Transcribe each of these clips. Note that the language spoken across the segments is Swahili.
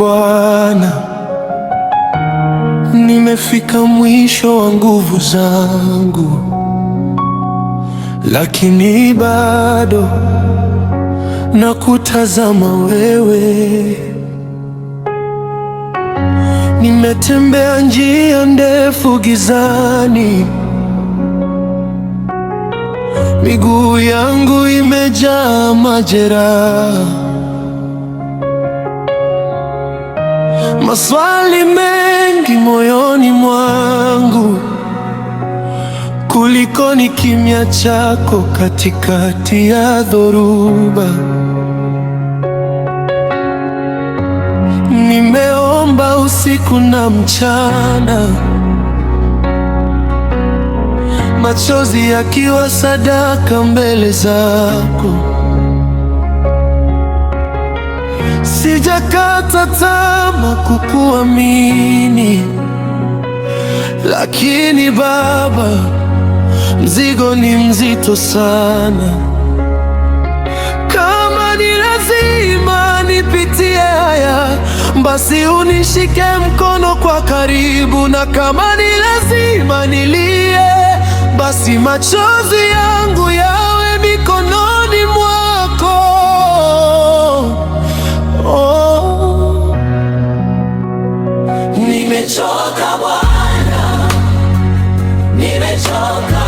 Bwana, nimefika mwisho wa nguvu zangu, lakini bado nakutazama wewe. Nimetembea njia ndefu gizani, miguu yangu imejaa majeraha, maswali mengi moyoni mwangu, kuliko ni kimya chako katikati ya dhoruba. Nimeomba usiku na mchana, machozi yakiwa sadaka mbele zako. Sijakata tamaa kukuamini, lakini Baba, mzigo ni mzito sana. Kama ni lazima nipitie haya, basi unishike mkono kwa karibu, na kama ni lazima nilie, basi machozi yangu yawe mikononi mwako. Oh, nimechoka Bwana, nimechoka.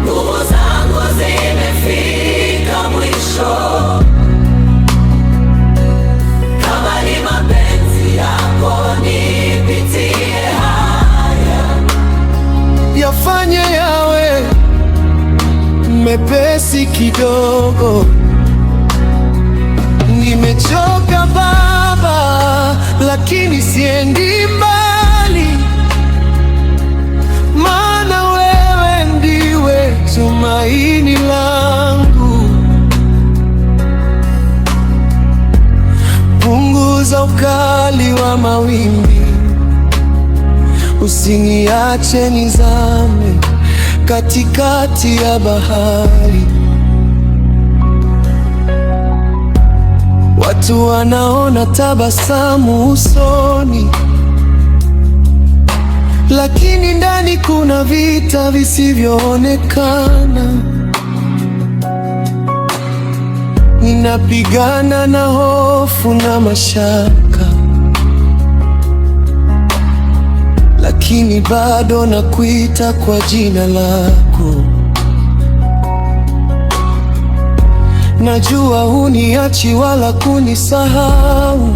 Nguvu zangu zimefika mwisho. Kama ni mapenzi yako nipitie haya, yafanye yawe mepesi kidogo. Nimechoka Baba, lakini siendi mbali, maana wewe ndiwe tumaini langu. Punguza ukali wa mawimbi, usiniache nizame katikati ya bahari. Watu wanaona tabasamu usoni, lakini ndani kuna vita visivyoonekana. Ninapigana na hofu na mashaka, lakini bado nakuita kwa jina lako. Najua huniachi wala kunisahau,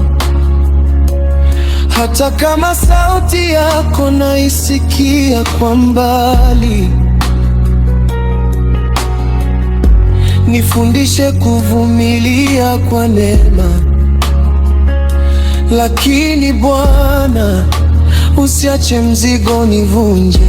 hata kama sauti yako naisikia kwa mbali. Nifundishe kuvumilia kwa neema, lakini Bwana, usiache mzigo nivunje.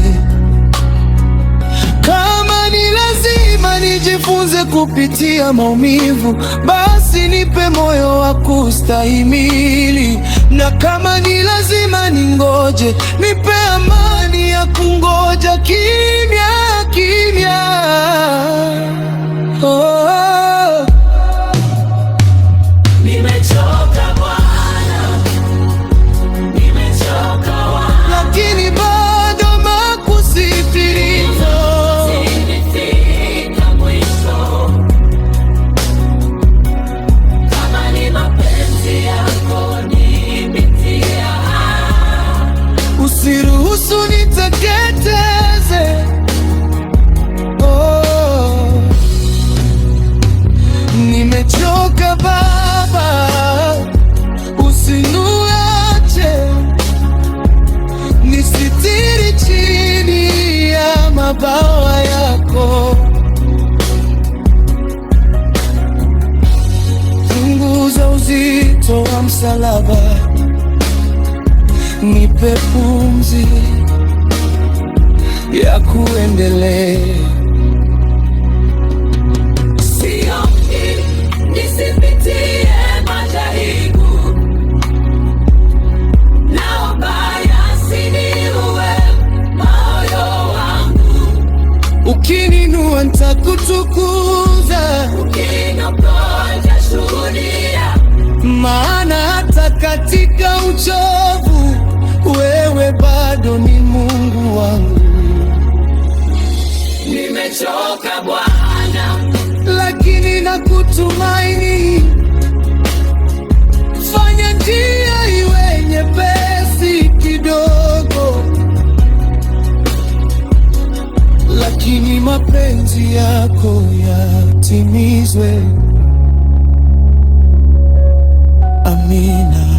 Kama ni lazima nijifunze kupitia maumivu, basi nipe moyo wa kustahimili. Na kama ni lazima ningoje, nipe amani ya kungoja kimya kimya. Oh, nimechoka Bwana, nimechoka Bwana, lakini bado nakusifiriza. Zimefika mwisho. Kama ni mapenzi yako nipitie haya, usiruhusu niteketeze. Nimechoka Baba, usiniache nisitiri chini ya mabawa yako. Punguza uzito wa msalaba, nipe pumzi ya kuendelea. Nisipitie majaribu, naomba yasiniue moyo wangu. Ukininua nitakutukuza, ukiniokoa nashuhudia, maana hata katika uchovu wewe bado ni Mungu wangu. Nimechoka Bwana, lakini nakutumaini. Fanya njia iwe nyepesi kidogo, lakini mapenzi yako yatimizwe. Amina.